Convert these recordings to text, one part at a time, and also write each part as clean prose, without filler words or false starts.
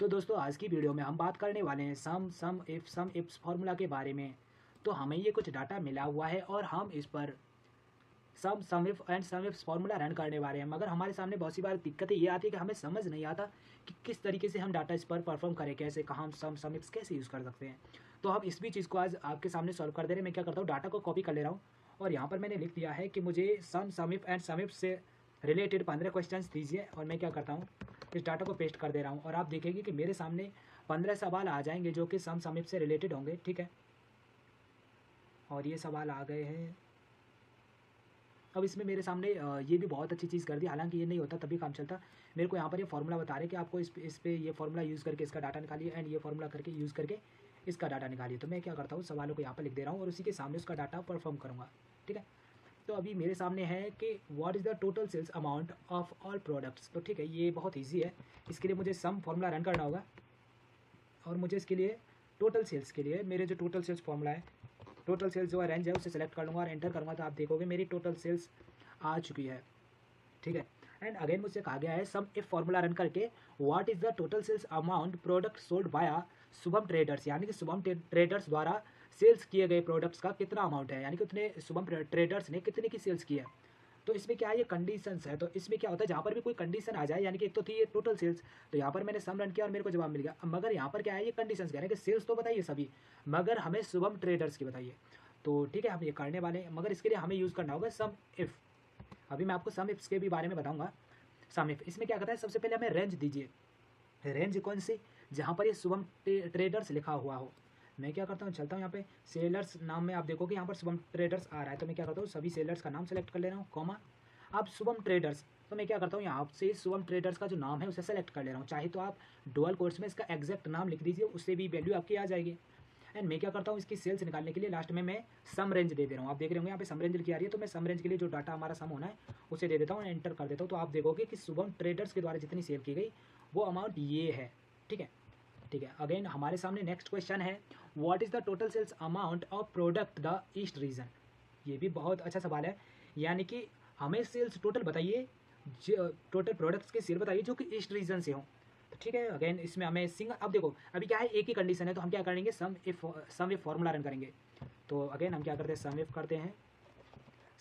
तो दोस्तों आज की वीडियो में हम बात करने वाले हैं सम इफ्स फार्मूला के बारे में। तो हमें ये कुछ डाटा मिला हुआ है और हम इस पर sum if and sum ifs formula run करने वाले हैं, मगर हमारे सामने बहुत सी बार दिक्कतें ये आती है कि हमें समझ नहीं आता कि किस तरीके से हम डाटा इस पर परफॉर्म करें, कैसे कहाँ हम सम इफ्स कैसे यूज़ कर सकते हैं। तो हम इस भी चीज़ को आज आपके सामने सॉल्व कर दे रहे हैं। मैं क्या करता हूँ, डाटा को कॉपी कर ले रहा हूँ और यहाँ पर मैंने लिख दिया है कि मुझे सम इफ एंड सम इफ से रिलेटेड 15 क्वेश्चन दीजिए। और मैं क्या करता हूँ, इस डाटा को पेस्ट कर दे रहा हूँ और आप देखेंगे कि मेरे सामने 15 सवाल आ जाएंगे जो कि सम इफ से रिलेटेड होंगे। ठीक है, और ये सवाल आ गए हैं। अब इसमें मेरे सामने ये भी बहुत अच्छी चीज़ कर दी, हालांकि ये नहीं होता तभी काम चलता। मेरे को यहाँ पर ये फार्मूला बता रहे कि आपको इस पे ये फार्मूला यूज़ करके इसका डाटा निकालिए एंड ये फार्मूला करके यूज़ करके इसका डाटा निकालिए। तो मैं क्या करता हूँ, सवालों को यहाँ पर लिख दे रहा हूँ और उसी के सामने उसका डाटा परफॉर्म करूँगा। ठीक है, तो अभी मेरे सामने है कि what is the total sales amount of all products. तो ठीक है, ये बहुत ईजी है। इसके लिए मुझे सम फार्मूला रन करना होगा और मुझे इसके लिए टोटल सेल्स के लिए मेरे जो टोटल सेल्स फार्मूला है, टोटल सेल्स जो है रेंज है, उसे सेलेक्ट कर लूँगा और एंटर करूँगा। तो आप देखोगे मेरी टोटल सेल्स आ चुकी है। ठीक है, एंड अगेन मुझसे कहा गया है सम इफ फार्मूला रन करके what is the total sales amount product sold by Shubham traders, यानी कि शुभम ट्रेडर्स द्वारा सेल्स किए गए प्रोडक्ट्स का कितना अमाउंट है, यानी कि उतने शुभम ट्रेडर्स ने कितने की सेल्स की है। तो इसमें क्या है, ये कंडीशंस है। तो इसमें क्या होता है, जहाँ पर भी कोई कंडीशन आ जाए, यानी कि एक तो थी ये टोटल सेल्स, तो यहाँ पर मैंने सम रन किया और मेरे को जवाब मिल गया। मगर यहाँ पर क्या है, ये कंडीशंस कह रहे हैं कि सेल्स तो बताइए सभी, मगर हमें शुभम ट्रेडर्स की बताइए। तो ठीक है, हम ये करने वाले हैं, मगर इसके लिए हमें यूज़ करना होगा सम इफ़। अभी मैं आपको सम इफ्स के भी बारे में बताऊंगा। सम इफ इसमें क्या करता है, सबसे पहले हमें रेंज दीजिए। रेंज कौन सी, जहाँ पर ये शुभम ट्रेडर्स लिखा हुआ हो। मैं क्या करता हूँ, चलता हूँ यहाँ पे सेलर्स नाम में, आप देखोगे यहाँ पर शुभम ट्रेडर्स आ रहा है। तो मैं क्या करता हूँ, सभी सेलर्स का नाम सेलेक्ट कर ले रहा हूँ, कॉमा। अब शुभम ट्रेडर्स, तो मैं क्या करता हूँ, यहाँ से शुभम ट्रेडर्स का जो नाम है उसे सेलेक्ट कर ले रहा हूँ। चाहे तो आप डुअल कोट्स में इसका एग्जैक्ट नाम लिख दीजिए, उससे भी वैल्यू आपकी आ जाएगी। एंड मैं क्या करता हूँ, इसकी सेल्स निकालने के लिए लास्ट में मैं सम रेंज दे रहा हूँ। आप देख रहे होंगे यहाँ पे सम रेंज लिखी आ रही है, तो मैं सम रेंज के लिए जो डाटा हमारा सम होना है उसे दे देता हूँ, एंटर कर देता हूँ। तो आप देखोगे कि शुभम ट्रेडर्स के द्वारा जितनी सेल की गई वो अमाउंट ये है। ठीक है, ठीक है। अगेन हमारे सामने नेक्स्ट क्वेश्चन है, what is the total sales amount of product the east region. ये भी बहुत अच्छा सवाल है, यानी कि हमें सेल्स टोटल बताइए, टोटल प्रोडक्ट्स के सेल बताइए जो कि ईस्ट रीजन से हों। तो ठीक है, अगेन इसमें हमें सिंगल, अब देखो अभी क्या है, एक ही कंडीशन है, तो हम क्या करेंगे, सम इफ फार्मूला रन करेंगे। तो अगेन हम क्या करते हैं, सम इफ करते हैं।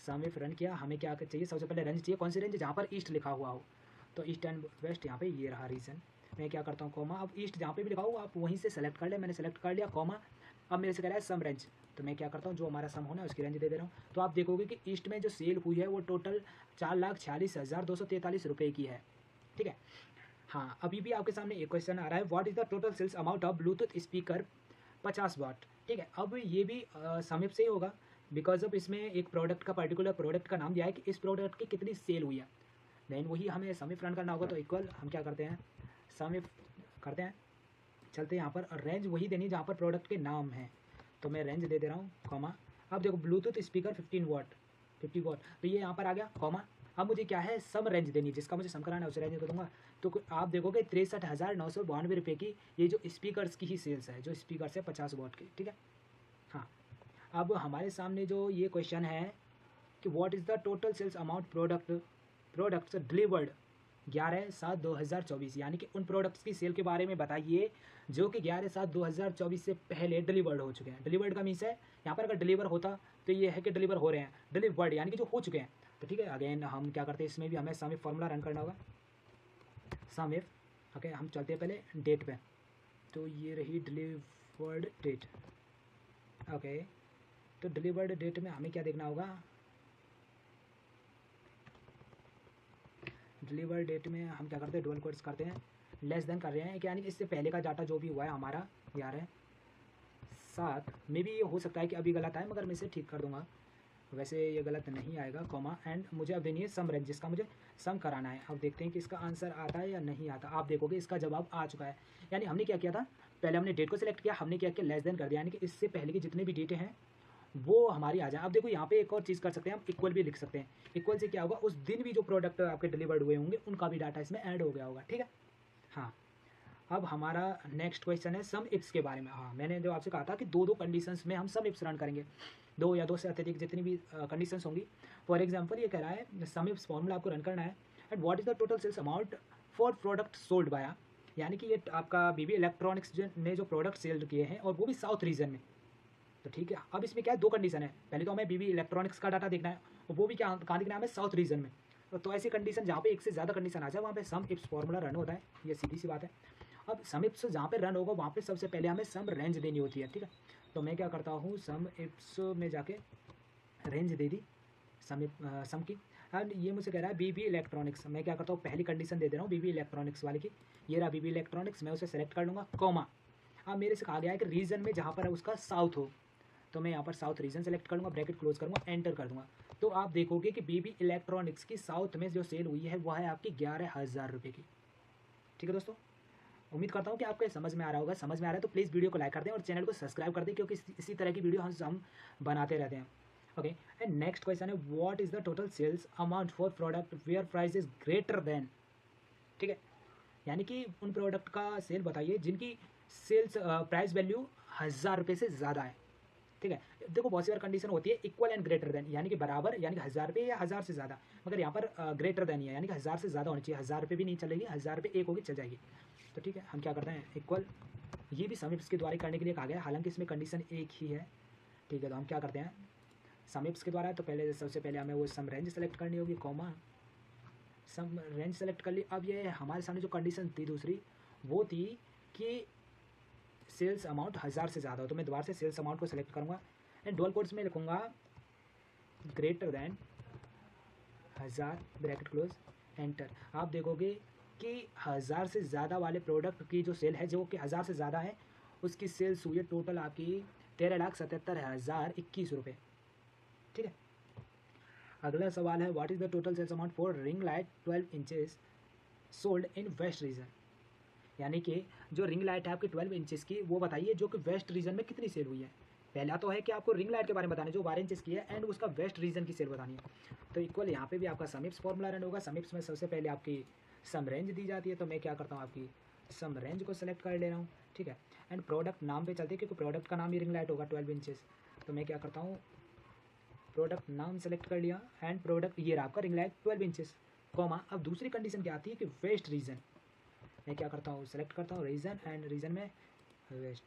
सम इफ रन किया, हमें क्या चाहिए, सबसे पहले रेंज चाहिए। कौन सी रेंज, जहाँ पर ईस्ट लिखा हुआ हो। तो ईस्ट एंड वेस्ट यहाँ पे ये रहा रीजन। मैं क्या करता हूँ, कॉमा। अब ईस्ट जहाँ पे भी लिखा हो आप वहीं से सेलेक्ट कर ले, मैंने सेलेक्ट कर लिया, कॉमा। अब मेरे से कह रहा है सम रेंज, तो मैं क्या करता हूँ, जो हमारा सम होना है उसकी रेंज दे रहा हूँ। तो आप देखोगे कि ईस्ट में जो सेल हुई है वो टोटल 4,46,243 रुपये की है। ठीक है, हाँ। अभी भी आपके सामने एक क्वेश्चन आ रहा है, what is the total sales amount of bluetooth speaker 50 watt. ठीक है, अब ये भी समीप से ही होगा, बिकॉज अब इसमें एक प्रोडक्ट का, पर्टिकुलर प्रोडक्ट का नाम दिया है कि इस प्रोडक्ट की कितनी सेल हुई है। देन वही हमें समीप रन करना होगा। तो इक्वल हम क्या करते हैं, समीप करते हैं, चलते हैं यहाँ पर। रेंज वही देनी जहाँ पर प्रोडक्ट के नाम है, तो मैं रेंज दे रहा हूँ, कॉमा। अब देखो ब्लूटूथ स्पीकर 15 वाट, 50 वाट, तो ये यहाँ पर आ गया, कॉमा। अब मुझे क्या है, सम रेंज देनी है, जिसका मुझे सम कराना है उसे रेंज दे दूँगा। तो आप देखोगे 63,992 रुपये की ये जो स्पीकर्स की ही सेल्स है, जो स्पीकर्स है 50 वाट की। ठीक है, हाँ। अब हमारे सामने जो ये क्वेश्चन है कि what is the total sales amount products delivered 11/7/2024, यानी कि उन प्रोडक्ट्स की सेल के बारे में बताइए जो कि 11/7/2024 से पहले डिलीवर्ड हो चुके हैं। डिलीवर्ड का मीन्स है, यहाँ पर अगर डिलीवर होता तो ये है कि डिलीवर हो रहे हैं, डिलीवर्ड यानी कि जो हो चुके हैं। तो ठीक है, अगेन हम क्या करते हैं, इसमें भी हमें सम इफ फार्मूला रन करना होगा, सम इफ। ओके, हम चलते हैं पहले डेट पे। तो ये रही डिलीवर्ड डेट। ओके, तो डिलीवर्ड डेट में हमें क्या देखना होगा, डिलीवर डेट में हम क्या करते हैं, डुअल कोट्स करते हैं, लेस देन कर रहे हैं, यानी कि इससे पहले का डाटा जो भी हुआ है हमारा 11/7 में भी ये हो सकता है कि अभी गलत आए, मगर मैं इसे ठीक कर दूंगा, वैसे ये गलत नहीं आएगा, कॉमा। एंड मुझे अब देनी है सम रेंज, जिसका मुझे सम कराना है। अब देखते हैं कि इसका आंसर आता है या नहीं आता। आप देखोगे इसका जवाब आ चुका है। यानी हमने क्या किया था, पहले हमने डेट को सिलेक्ट किया, हमने क्या किया, लेस देन कर दिया, यानी कि इससे पहले की जितनी भी डेटें हैं वो हमारी आ जाए। अब देखो यहाँ पे एक और चीज़ कर सकते हैं, हम इक्वल भी लिख सकते हैं। इक्वल से क्या होगा, उस दिन भी जो प्रोडक्ट आपके डिलीवर्ड हुए होंगे उनका भी डाटा इसमें ऐड हो गया होगा। ठीक है, हाँ। अब हमारा नेक्स्ट क्वेश्चन है सम इफ्स के बारे में। हाँ, मैंने जो आपसे कहा था कि दो कंडीशंस में हम सम इफ्स रन करेंगे, दो या दो से अत्यधिक जितनी भी कंडीशंस होंगी। फॉर एग्जांपल ये कह रहा है सम इफ्स फॉर्मूला आपको रन करना है, and what is the total sales amount for product sold by यानी कि ये आपका बीबी इलेक्ट्रॉनिक्स ने जो प्रोडक्ट सेल किए हैं और वो भी साउथ रीजन में। तो ठीक है, अब इसमें क्या है, दो कंडीशन है। पहले तो हमें बीबी इलेक्ट्रॉनिक्स का डाटा देखना है और वो भी क्या कहाँ देखना है हमें, साउथ रीजन में। तो ऐसी कंडीशन जहाँ पे एक से ज़्यादा कंडीशन आ जाए वहाँ पे सम इफ्स फॉर्मूला रन होता है, ये सीधी सी बात है। अब सम इफ्स जहाँ पे रन होगा वहाँ पे सबसे पहले हमें सम रेंज देनी होती है, ठीक है। तो मैं क्या करता हूँ, सम इफ्स में जाके रेंज दे दी सम की। एंड ये मुझे कह रहा है बीबी इलेक्ट्रॉनिक्स, मैं क्या करता हूँ, पहली कंडीशन दे रहा हूँ बीबी इलेक्ट्रॉनिक्स वाले की। ये रहा बीबी इलेक्ट्रॉनिक्स, मैं उसे सेलेक्ट कर लूँगा, कॉमा। अब मेरे से कहा गया है कि रीजन में जहाँ पर उसका साउथ हो, तो मैं यहाँ पर साउथ रीजन सेलेक्ट करूँगा, ब्रैकेट क्लोज करूँगा, एंटर कर दूँगा। तो आप देखोगे कि बीबी इलेक्ट्रॉनिक्स की साउथ में जो सेल हुई है वह है आपकी 11,000 रुपये की। ठीक है दोस्तों, उम्मीद करता हूँ कि आपको समझ में आ रहा होगा। समझ में आ रहा है तो प्लीज़ वीडियो को लाइक कर दें और चैनल को सब्सक्राइब कर दें, क्योंकि इसी तरह की वीडियो हम बनाते रहते हैं। ओके, एंड नेक्स्ट क्वेश्चन है, what is the total sales amount for product where price is greater than. ठीक है, यानी कि उन प्रोडक्ट का सेल बताइए जिनकी सेल्स प्राइस वैल्यू 1,000 रुपये से ज़्यादा है। ठीक है, देखो बहुत सी बार कंडीशन होती है इक्वल एंड ग्रेटर देन, यानी कि बराबर, यानी कि 1,000 रुपये या 1,000 से ज़्यादा, मगर यहाँ पर ग्रेटर देन ही है, यानी कि 1,000 से ज़्यादा होनी चाहिए। 1,000 रुपये भी नहीं चलेगी, 1,000 रुपये एक होगी चल जाएगी। तो ठीक है, हम क्या करते हैं, इक्वल, ये भी सम इफ्स के द्वारा करने के लिए कहा गया है, हालांकि इसमें कंडीशन एक ही है। ठीक है, तो हम क्या करते हैं, सम इफ्स के द्वारा तो पहले सबसे पहले हमें वो सम रेंज सेलेक्ट करनी होगी, कॉमा, सम रेंज सेलेक्ट कर ली। अब ये हमारे सामने जो कंडीशन थी दूसरी, वो थी कि सेल्स अमाउंट 1,000 से ज़्यादा हो, तो मैं दोबारा से सेल्स अमाउंट को सेलेक्ट करूँगा एंड डबल कोट्स में लिखूँगा greater than 1,000, bracket close, enter. आप देखोगे कि 1,000 से ज़्यादा वाले प्रोडक्ट की जो सेल है, जो कि 1,000 से ज़्यादा है, उसकी सेल्स हुई है टोटल आपकी 13,77,021 रुपये। ठीक है, अगला सवाल है, what is the total sales amount for ring light 12 inches sold in west region. यानी कि जो रिंग लाइट है आपकी 12 इंचेस की, वो बताइए जो कि वेस्ट रीजन में कितनी सेल हुई है। पहला तो है कि आपको रिंग लाइट के बारे में बताना है जो 12 इंचेस की है, एंड उसका वेस्ट रीजन की सेल बतानी है। तो इक्वल यहाँ पे भी आपका समिप्स फॉर्मूला रन होगा। समिप्स में सबसे पहले आपकी सम रेंज दी जाती है, तो मैं क्या करता हूँ, आपकी सम रेंज को सेलेक्ट कर ले रहा हूँ। ठीक है, एंड प्रोडक्ट नाम पे चलते हैं क्योंकि प्रोडक्ट का नाम ही रिंग लाइट होगा 12 इंचेस। तो मैं क्या करता हूँ, प्रोडक्ट नाम सेलेक्ट कर लिया एंड प्रोडक्ट ये रहा आपका रिंग लाइट 12 इंचेस, कॉमा। अब दूसरी कंडीशन क्या आती है कि वेस्ट रीजन, मैं क्या करता हूँ, सेलेक्ट करता हूँ रीजन एंड रीजन में वेस्ट,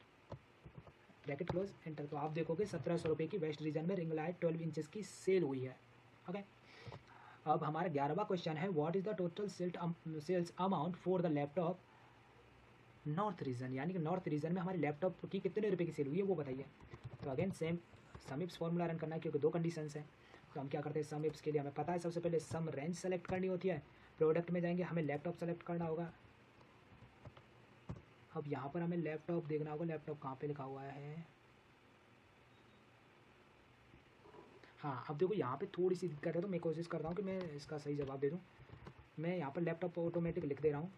ब्रैकेट क्लोज, एंटर। तो आप देखोगे 1,700 रुपये की वेस्ट रीजन में रिंग लाइट 12 इंचेस की सेल हुई है। ओके, अब हमारा 11वां क्वेश्चन है, what is the total sales amount for the laptop north region. यानी कि नॉर्थ रीजन में हमारे लैपटॉप की कितने रुपये की सेल हुई है वो बताइए। तो अगेन सेम समिप्स फॉर्मूला रन करना है क्योंकि दो कंडीशंस हैं। तो हम क्या करते हैं, समिप्स के लिए हमें पता है सबसे पहले सम रेंज सेलेक्ट करनी होती है, प्रोडक्ट में जाएंगे हमें लैपटॉप सेलेक्ट करना होगा। अब यहाँ पर हमें लैपटॉप देखना होगा, लैपटॉप कहाँ पे लिखा हुआ है, हाँ। अब देखो यहाँ पे थोड़ी सी दिक्कत है, तो मैं कोशिश करता हूँ कि मैं इसका सही जवाब दे दूँ। मैं यहाँ पर लैपटॉप ऑटोमेटिक लिख दे रहा हूँ,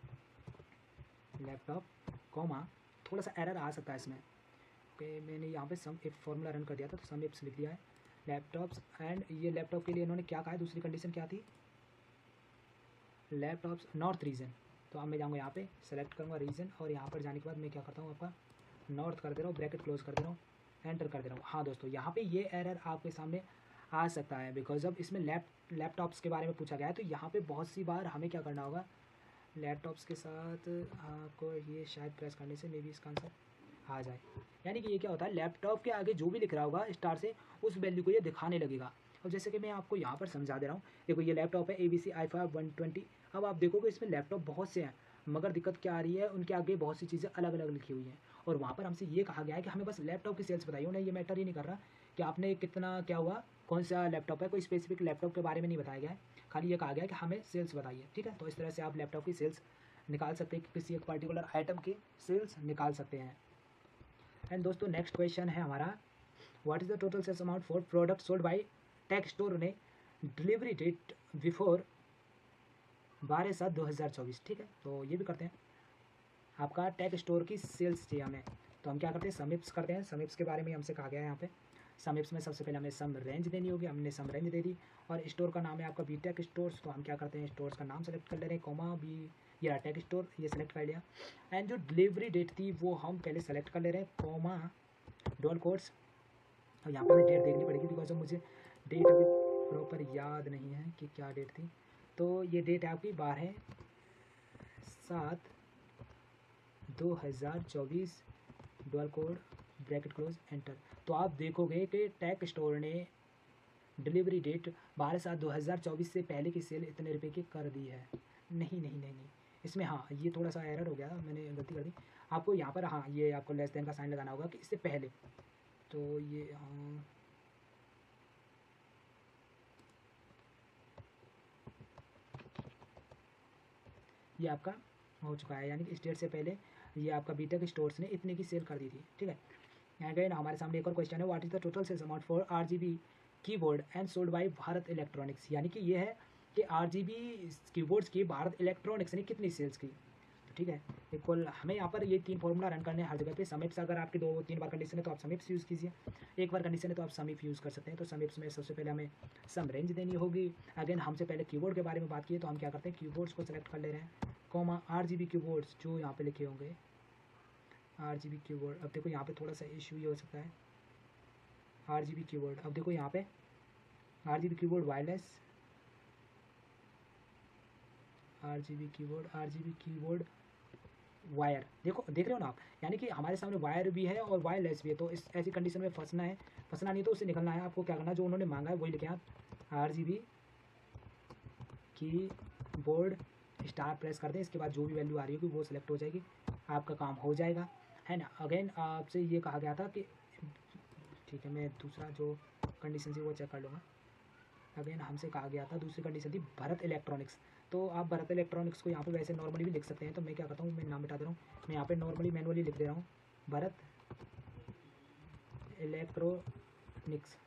लैपटॉप, कॉमा, थोड़ा सा एरर आ सकता है इसमें। ओके, मैंने यहाँ पे सम इफ फॉर्मूला रन कर दिया था तो सम इफ्स लिख दिया है, लैपटॉप्स। एंड ये लैपटॉप के लिए इन्होंने क्या कहा है, दूसरी कंडीशन क्या थी, लैपटॉप्स नॉर्थ रीजन। तो अब मैं जाऊँगा यहाँ पे सेलेक्ट करूँगा रीजन, और यहाँ पर जाने के बाद मैं क्या करता हूँ, आपका नॉर्थ कर दे रहा हूँ, ब्रैकेट क्लोज कर दे रहा हूँ, एंटर कर दे रहा हूँ। हाँ दोस्तों, यहाँ पे ये एरर आपके सामने आ सकता है बिकॉज अब इसमें लैपटॉप्स के बारे में पूछा गया है। तो यहाँ पे बहुत सी बार हमें क्या करना होगा, लैपटॉप्स के साथ आपको ये शायद प्रेस करने से मे बी इसका आंसर आ जाए। यानी कि ये क्या होता है, लैपटॉप के आगे जो भी लिख रहा होगा स्टार से, उस वैल्यू को ये दिखाने लगेगा। और जैसे कि मैं आपको यहाँ पर समझा दे रहा हूँ, देखो ये लैपटॉप है ABC i5-120। अब आप देखोगे इसमें लैपटॉप बहुत से हैं, मगर दिक्कत क्या आ रही है, उनके आगे बहुत सी चीज़ें अलग अलग लिखी हुई हैं। और वहाँ पर हमसे ये कहा गया है कि हमें बस लैपटॉप की सेल्स बताइए, उन्हें ये मैटर ही नहीं कर रहा कि आपने कितना क्या हुआ, कौन सा लैपटॉप है, कोई स्पेसिफिक लैपटॉप के बारे में नहीं बताया गया है, खाली ये कहा गया है कि हमें सेल्स बताइए। ठीक है, तो इस तरह से आप लैपटॉप की सेल्स निकाल सकते हैं, किसी एक पर्टिकुलर आइटम की सेल्स निकाल सकते हैं। एंड दोस्तों नेक्स्ट क्वेश्चन है हमारा, what is the total sales amount for product sold by tech store ने डिलीवरी डेट बिफोर 12/7/2024। ठीक है, तो ये भी करते हैं, आपका टेक स्टोर की सेल्स चाहिए हमें। तो हम क्या करते हैं, समिप्स करते हैं। समिप्स के बारे में हमसे कहा गया है यहाँ पे, समिप्स में सबसे पहले हमें सम रेंज देनी होगी, हमने सम रेंज दे दी। और स्टोर का नाम है आपका बीटेक स्टोर्स, तो हम क्या करते हैं, स्टोर्स का नाम सेलेक्ट कर ले रहे हैं, कॉमा बी, ये टेक स्टोर, ये सेलेक्ट कर लिया। एंड जो डिलीवरी डेट थी वो हम पहले सेलेक्ट कर ले रहे हैं, कॉमा, डबल कोट्स। और यहाँ पर हमें डेट देखनी पड़ेगी बिकॉज मुझे डेट अभी प्रॉपर याद नहीं है कि क्या डेट थी। तो ये डेट है आपकी 12/7/2024। 2024 dual code bracket close enter. तो आप देखोगे कि टेक स्टोर ने डिलीवरी डेट 12/7/2024 से पहले की सेल इतने रुपए की कर दी है। नहीं नहीं नहीं नहीं, इसमें हाँ ये थोड़ा सा एरर हो गया, मैंने गलती कर दी। आपको यहाँ पर हाँ ये आपको लेस देन का साइन लगाना होगा कि इससे पहले। तो ये हाँ ये आपका हो चुका है, यानी कि इस डेट से पहले ये आपका बीटेक स्टोर्स ने इतने की सेल कर दी थी, ठीक है। अगेन हमारे सामने एक और क्वेश्चन है, what is the total sales amount for RGB keyboard and sold by Bharat electronics. यानी कि ये है कि RGB कीबोर्ड्स की भारत इलेक्ट्रॉनिक्स ने कितनी सेल्स की, ठीक है। इक्वल हमें यहाँ पर ये 3 फॉर्मूला रन करने हैं हर जगह पे। समिप्स अगर आपकी 2-3 बार कंडीशन है तो आप समिप्स यूज़ कीजिए, एक बार कंडीशन है तो आप समिप यूज़ कर सकते हैं। तो समिप्स में सबसे पहले हमें सम रेंज देनी होगी। अगेन हमसे पहले कीबोर्ड के बारे में बात की तो हम क्या करते हैं, कीबोर्ड्स को सेलेक्ट कर ले रहे हैं, कॉमा RGB कीबोर्ड्स जो यहाँ पे लिखे होंगे RGB कीबोर्ड। अब देखो यहाँ पे थोड़ा सा इशू ये हो सकता है, RGB कीबोर्ड। अब देखो यहाँ पे RGB keyboard wireless, RGB keyboard wire, देखो देख रहे हो ना आप, यानी कि हमारे सामने वायर भी है और वायरलेस भी है। तो इस ऐसी कंडीशन में फंसना है, फंसना नहीं तो उससे निकलना है। आपको क्या करना है, जो उन्होंने मांगा है वही लिखे आप, RGB कीबोर्ड स्टार प्रेस कर दें, इसके बाद जो भी वैल्यू आ रही होगी वो सिलेक्ट हो जाएगी, आपका काम हो जाएगा, है ना। अगेन आपसे ये कहा गया था कि ठीक है, मैं दूसरा जो कंडीशन थी वो चेक कर लूँगा। अगेन हमसे कहा गया था, दूसरी कंडीशन थी भारत इलेक्ट्रॉनिक्स। तो आप भारत इलेक्ट्रॉनिक्स को यहाँ पे वैसे नॉर्मली भी लिख सकते हैं। तो मैं क्या करता हूँ, मैं नाम मिटा दे रहा हूँ, मैं यहाँ पे नॉर्मली मैनुअली लिख दे रहा हूँ भारत इलेक्ट्रॉनिक्स,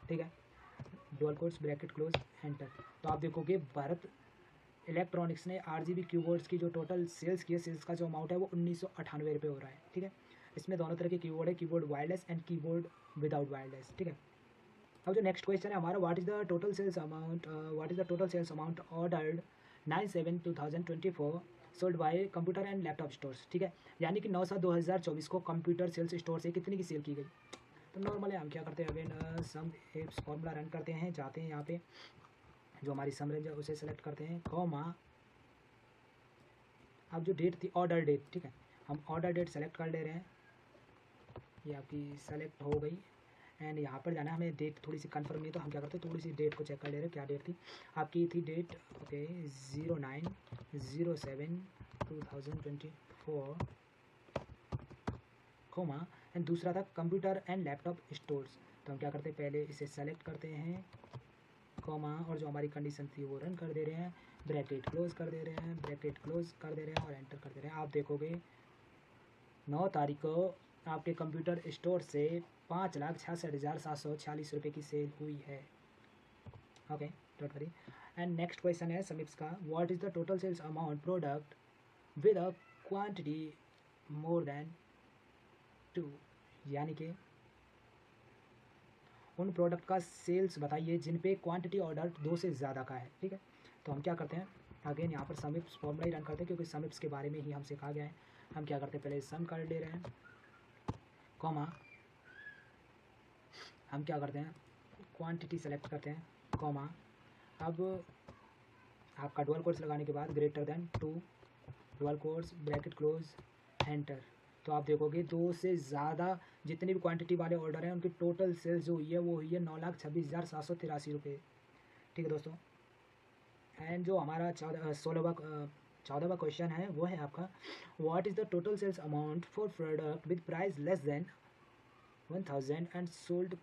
ठीक है, dual quotes bracket close enter. तो आप देखोगे भारत इलेक्ट्रॉनिक्स ने RGB कीबोर्ड्स की जो टोटल सेल्स की है, सेल्स का जो अमाउंट है वो 1998 रुपये हो रहा है, ठीक है। इसमें दोनों तरह के कीबोर्ड है, keyboard wireless and keyboard without wireless, ठीक है। अब जो नेक्स्ट क्वेश्चन है हमारा, what is the total sales amount ordered 9/7/2024 sold by computer and laptop stores, ठीक है। यानी कि 9/7/2024 को कंप्यूटर सेल्स स्टोर से कितनी की सेल की गई। तो नॉर्मली हम क्या करते हैं, again sum ifs formula run करते हैं, जाते हैं यहाँ पे जो हमारी सम रेंज है उसे सेलेक्ट करते हैं, कॉमा अब जो डेट थी ऑर्डर डेट, ठीक है, हम ऑर्डर डेट सेलेक्ट कर ले रहे हैं, ये आपकी सेलेक्ट हो गई। एंड यहाँ पर जाना है हमें, डेट थोड़ी सी कंफर्म नहीं तो हम क्या करते हैं, थोड़ी सी डेट को चेक कर ले रहे हैं, क्या डेट थी आपकी, थी डेट ओके 09/07/2024 कोमा, एंड दूसरा था कंप्यूटर एंड लैपटॉप स्टोर्स। तो हम क्या करते हैं, पहले इसे सेलेक्ट करते हैं, कॉमा, और जो हमारी कंडीशन थी वो रन कर दे रहे हैं, ब्रैकेट क्लोज कर दे रहे हैं, ब्रैकेट क्लोज कर दे रहे हैं और एंटर कर दे रहे हैं। आप देखोगे 9 तारीख को आपके कंप्यूटर स्टोर से 5,66,746 रुपये की सेल हुई है, okay don't worry. And next question है समिप्स का, what is the total sales amount product with a quantity more than 2। यानी कि उन प्रोडक्ट का सेल्स बताइए जिन पे क्वांटिटी ऑर्डर 2 से ज़्यादा का है, ठीक है। तो हम क्या करते हैं, अगेन यहाँ पर समिप्स फॉर्मूला ही रन करते हैं क्योंकि समिप्स के बारे में ही हमसे कहा गया है। हम क्या करते हैं, पहले सम कर ले रहे हैं, कॉमा हम क्या करते हैं, क्वांटिटी सेलेक्ट करते हैं, कॉमा अब आपका डुअल कोट्स लगाने के बाद greater than 2 dual quotes bracket close enter. तो आप देखोगे 2 से ज़्यादा जितनी भी क्वांटिटी वाले ऑर्डर हैं उनकी टोटल सेल्स जो हुई है वो हुई है 9,26,783 रुपये, ठीक है दोस्तों। एंड जो हमारा 14वां क्वेश्चन है वो है आपका, what is the total sales amount for product with price less than 1000 and sold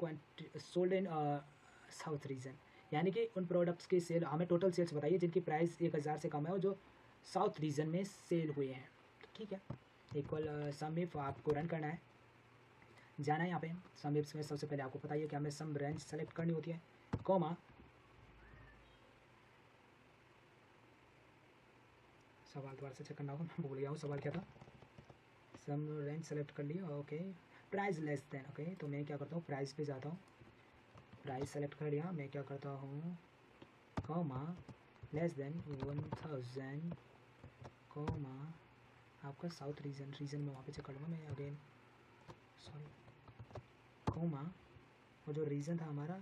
in south region. यानी कि उन प्रोडक्ट्स की सेल, हमें टोटल सेल्स बताइए जिनकी प्राइस 1000 से कम है और जो साउथ रीजन में सेल हुए हैं, ठीक है। इक्वल सम इफ आपको रन करना है, जाना है यहाँ पे सम इफ्स में, सबसे पहले आपको पता है कि हमें सम रेंज सेलेक्ट करनी होती है, कॉमा सवाल दोबारा से चेक करना होगा, मैं भूल गया हूँ सवाल क्या था। सम रेंज सेलेक्ट कर लिया, okay price less then, okay. तो मैं क्या करता हूँ, प्राइस पे जाता हूँ, प्राइस सेलेक्ट कर लिया, मैं क्या करता हूँ, कॉमा लेस देन 1000 कॉमा आपका साउथ रीजन में वहाँ पे चेक कर लूँगा मैं, अगेन सॉरी कॉमा, और जो रीजन था हमारा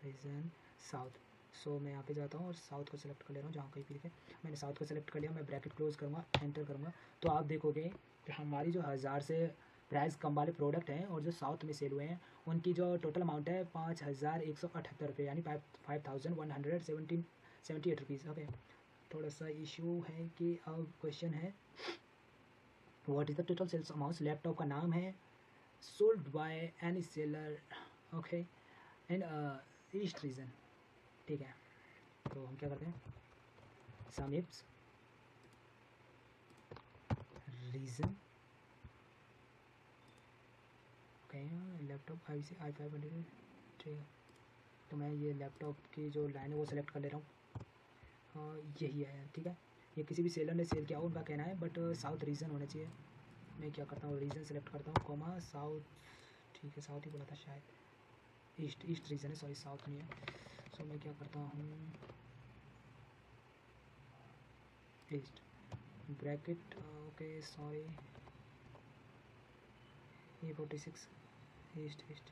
रीजन साउथ, सो मैं यहाँ पे जाता हूँ और साउथ को सेलेक्ट कर ले रहा हूँ, जहाँ कहीं भी लिखे मैंने साउथ को सेलेक्ट कर लिया। मैं ब्रैकेट क्लोज करूँगा, एंटर करूँगा, तो आप देखोगे कि हमारी जो 1000 से प्राइस कम वाले प्रोडक्ट हैं और जो साउथ में सेल हुए हैं उनकी जो टोटल अमाउंट है 5178 रुपये, यानी 5178 रुपीज़। ओके, थोड़ा सा इशू है कि अब क्वेश्चन है what is the total sales amount. Laptop का नाम है sold by any seller, okay, in east region. ठीक है, तो हम क्या करते हैं, sum ifs region, okay, laptop i500, ठीक है। तो मैं ये लैपटॉप की जो लाइन है वो सेलेक्ट कर ले रहा हूँ, यही है, ठीक है। ये किसी भी सेलर ने सेल किया हो उनका कहना है, बट साउथ रीजन होना चाहिए। मैं क्या करता हूँ, रीजन सेलेक्ट करता हूँ, कॉमा साउथ, ठीक है, साउथ ही बोला था शायद, ईस्ट रीजन है, सॉरी साउथ नहीं है। सो मैं क्या करता हूँ, ईस्ट ब्रैकेट, ओके सॉरी, ये 46 ईस्ट ईस्ट,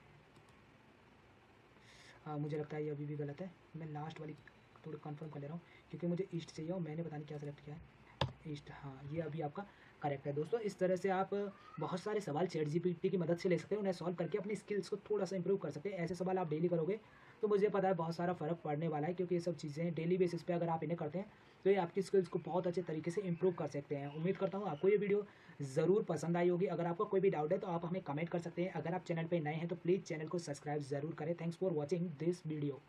मुझे लगता है ये अभी भी गलत है। मैं लास्ट वाली थोड़ी कंफर्म कर ले रहा हूँ क्योंकि मुझे ईस्ट चाहिए और मैंने पता नहीं क्या सेलेक्ट किया है, ईस्ट, हाँ ये अभी आपका करेक्ट है। दोस्तों इस तरह से आप बहुत सारे सवाल चैट जीपीटी की मदद से ले सकते हैं, उन्हें सॉल्व करके अपनी स्किल्स को थोड़ा सा इंप्रूव कर सकते हैं। ऐसे सवाल आप डेली करोगे तो मुझे पता है बहुत सारा फ़र्क पड़ने वाला है, क्योंकि ये सब चीज़ें डेली बेसिस पे अगर आप इन्हें करते हैं तो ये आपकी स्किल्स को बहुत अच्छे तरीके से इंप्रूव कर सकते हैं। उम्मीद करता हूँ आपको ये वीडियो ज़रूर पसंद आई होगी। अगर आपको कोई भी डाउट है तो आप हमें कमेंट कर सकते हैं। अगर आप चैनल पर नए हैं तो प्लीज़ चैनल को सब्सक्राइब ज़रूर करें। Thanks for watching this video.